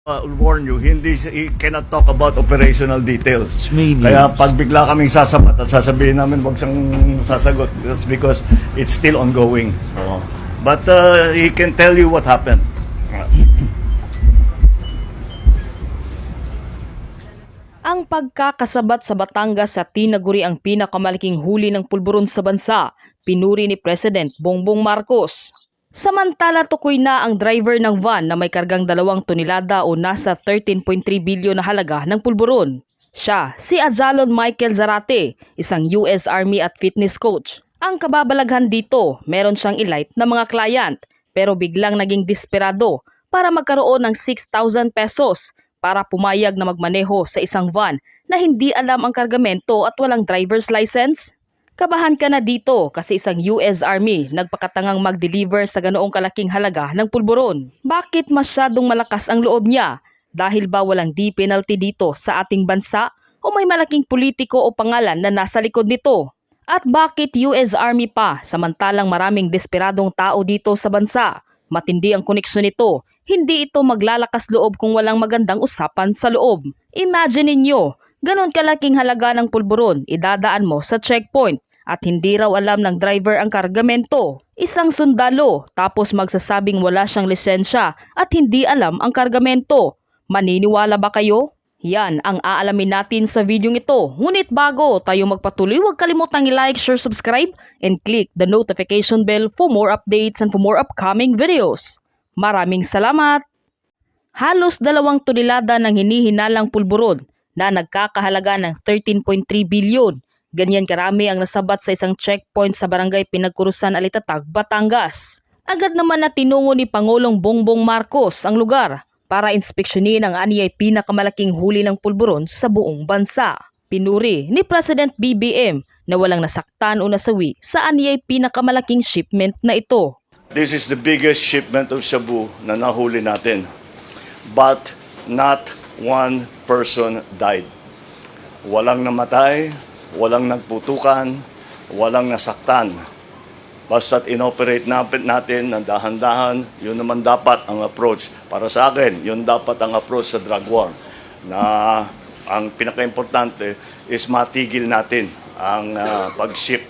Warn you, he cannot talk about operational details. It's mainly Kaya pag bigla kaming sasabat at sasabihin namin wag siyang sasagot, that's because it's still ongoing. But he can tell you what happened. Ang pagkakasabat sa Batangas sa tinaguri ang pinakamalaking huli ng pulburon sa bansa, pinuri ni President Bongbong Marcos. Samantala tukoy na ang driver ng van na may kargang 2 tonelada o nasa 13.3 bilyon na halaga ng pulburon. Siya, si Ajalon Michael Zarate, isang US Army at fitness coach. Ang kababalaghan dito, meron siyang elite na mga client pero biglang naging desperado para magkaroon ng 6,000 pesos para pumayag na magmaneho sa isang van na hindi alam ang kargamento at walang driver's license. Kabahan ka na dito kasi isang US Army nagpakatangang mag-deliver sa ganoong kalaking halaga ng pulburon. Bakit masyadong malakas ang loob niya? Dahil ba walang death penalty dito sa ating bansa o may malaking politiko o pangalan na nasa likod nito? At bakit US Army pa samantalang maraming desperadong tao dito sa bansa? Matindi ang koneksyon nito. Hindi ito maglalakas loob kung walang magandang usapan sa loob. Imagine ninyo, ganon kalaking halaga ng pulburon idadaan mo sa checkpoint. At hindi raw alam ng driver ang kargamento. Isang sundalo tapos magsasabing wala siyang lisensya at hindi alam ang kargamento. Maniniwala ba kayo? Yan ang aalamin natin sa video ito. Ngunit bago tayo magpatuloy, huwag kalimutang i-like, share, subscribe, and click the notification bell for more updates and for more upcoming videos. Maraming salamat! Halos 2 tonelada ng hinihinalang pulburon na nagkakahalaga ng 13.3 bilyon. Ganyan karami ang nasabat sa isang checkpoint sa barangay Pinagkurusan, Alitatag, Batangas. Agad naman na tinungo ni Pangulong Bongbong Marcos ang lugar para inspeksyonin ang aniyay pinakamalaking huli ng pulburon sa buong bansa. Pinuri ni President BBM na walang nasaktan o nasawi sa aniyay pinakamalaking shipment na ito. This is the biggest shipment of shabu na nahuli natin. But not one person died. Walang namatay, walang nagputukan, walang nasaktan. Basta't inoperate natin ng dahan-dahan, yun naman dapat ang approach. Para sa akin, yun dapat ang approach sa drug war. Na ang pinaka-importante is matigil natin ang pag-ship.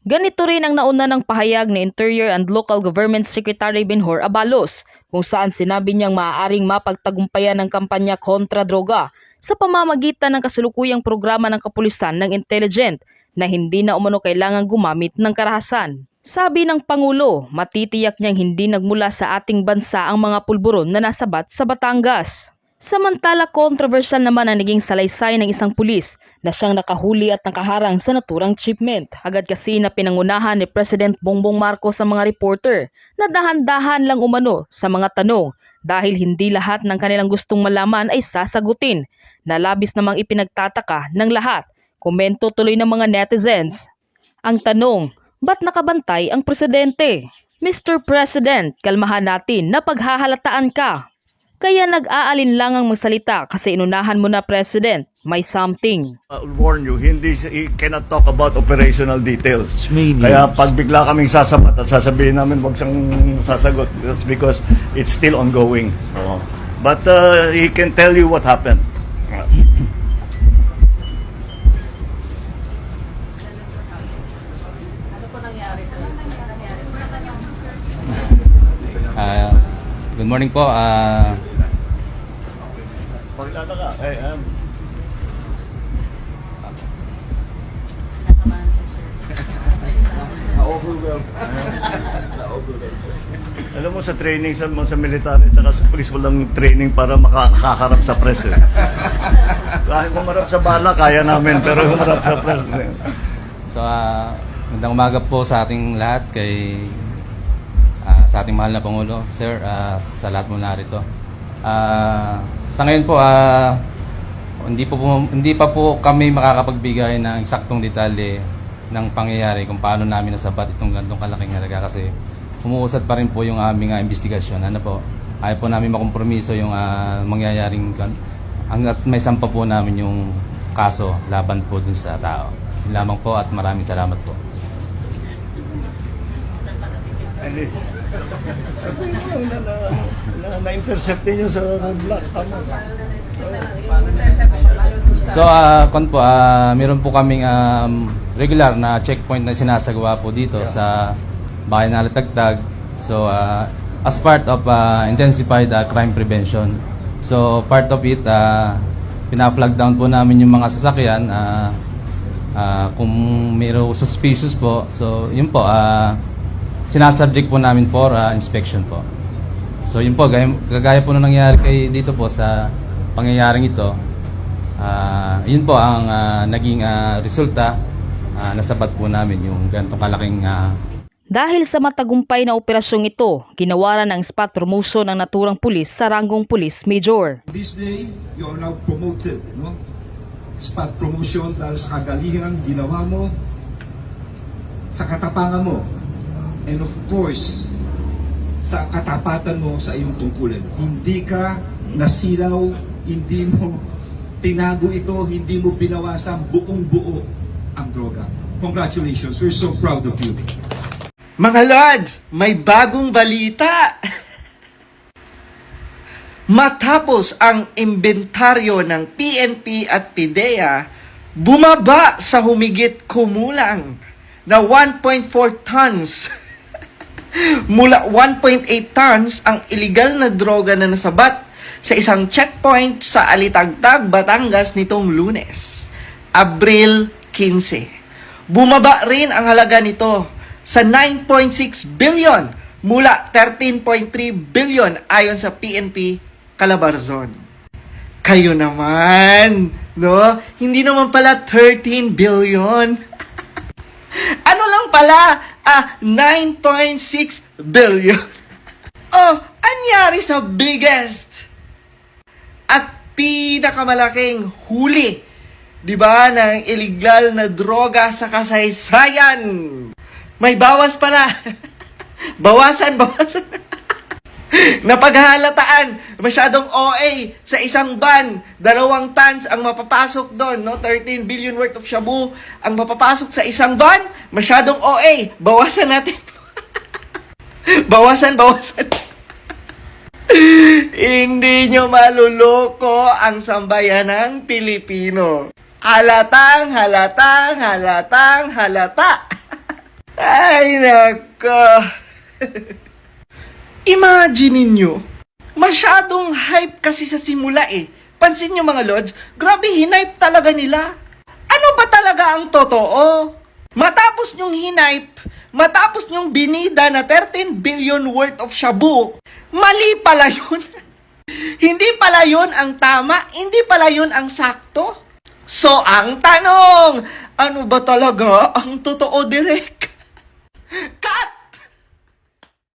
Ganito rin ang nauna ng pahayag ni Interior and Local Government Secretary Benhur Abalos kung saan sinabi niyang maaaring mapagtagumpayan ng kampanya kontra droga sa pamamagitan ng kasalukuyang programa ng kapulisan ng intelligent na hindi na umano kailangang gumamit ng karahasan. Sabi ng Pangulo, matitiyak niyang hindi nagmula sa ating bansa ang mga pulburon na nasabat sa Batangas. Samantala, controversial naman ang naging salaysay ng isang pulis na siyang nakahuli at nakaharang sa naturang shipment. Agad kasi na pinangunahan ni President Bongbong Marcos sa mga reporter na dahan-dahan lang umano sa mga tanong dahil hindi lahat ng kanilang gustong malaman ay sasagutin. Na labis namang ipinagtataka ng lahat. Komento tuloy ng mga netizens. Ang tanong, ba't nakabantay ang presidente? Mr. President, kalmahan natin na paghahalataan ka. Kaya nag-aalinlangang magsalita kasi inunahan mo na President, may something. Warn you, he cannot talk about operational details. It's mainly Kaya pag bigla kaming sasabat at sasabihin namin wag siyang sasagot, that's because it's still ongoing. But he can tell you what happened. Good morning po. Pakilala ka. Hey, alam mo sa training sa military at saka sa police walang training para makakaharap sa press. Kahit kumarap sa bala kaya namin pero kumarap sa press. So, magandang umaga po sa ating lahat sa ating mahal na Pangulo, Sir, sa lahat mo narito. Sa ngayon po, hindi pa po kami makakapagbigay ng eksaktong detalye ng pangyayari kung paano namin nasabat itong gantong kalaking halaga kasi umuusad pa rin po yung aming investigasyon. Ano po, ayaw po namin makompromiso yung mangyayaring hanggat may sampa po namin yung kaso laban po dun sa tao. Yun lamang po at maraming salamat po. And Na-intercept ninyo sa roadblock. So, meron po kaming regular na checkpoint na sinasagawa po dito sa bayan na Latagtag. So, as part of intensified crime prevention. So, part of it, pina-flag down po namin yung mga sasakyan kung mayroong suspicious po. So, yun po, sinasubject po namin for inspection po. So, yun po, kagaya po na nangyari dito po sa pangyayaring ito. Yun po ang naging resulta. Nasabat po namin yung ganitong kalaking Dahil sa matagumpay na operasyong ito, ginawaran ng spot promotion ng naturang pulis sa ranggong Police Major. This day, you are now promoted, no? Spot promotion dahil sa kagalingan ginawa mo, sa katapangan mo, and of course, sa katapatan mo sa iyong tungkulin. Hindi ka nasilaw, hindi mo tinago ito, hindi mo binawasan buong-buo ang droga. Congratulations, we're so proud of you. Mga Lods, may bagong balita! Matapos ang inventaryo ng PNP at PIDEA, bumaba sa humigit kumulang na 1.4 tons. Mula 1.8 tons ang illegal na droga na nasabat sa isang checkpoint sa Alitagtag, Batangas nitong Lunes, Abril 15. Bumaba rin ang halaga nito sa 9.6 billion mula 13.3 billion ayon sa PNP Calabarzon. Kayo naman, no? Hindi naman pala 13 billion. Ano lang pala? 9.6 billion. Oh, anyari sa biggest at pinakamalaking huli, 'di ba, ng illegal na droga sa kasaysayan. May bawas pala. Bawasan. Napaghahalataan, masyadong OA sa isang van, 2 tons ang mapapasok doon, no? 13 billion worth of shabu ang mapapasok sa isang van, masyadong OA. Bawasan natin. Bawasan. Hindi nyo maluloko ang sambayanang Pilipino. Halatang halata. Ay, nako. Imagine ninyo, masyadong hype kasi sa simula eh. Pansin nyo mga Lods, grabe hinipe talaga nila. Ano ba talaga ang totoo? Matapos nyong hinipe, matapos nyong binida na 13 billion worth of shabu, mali pala yun. Hindi pala yun ang tama, hindi pala yun ang sakto. So ang tanong, ano ba talaga ang totoo, Direk?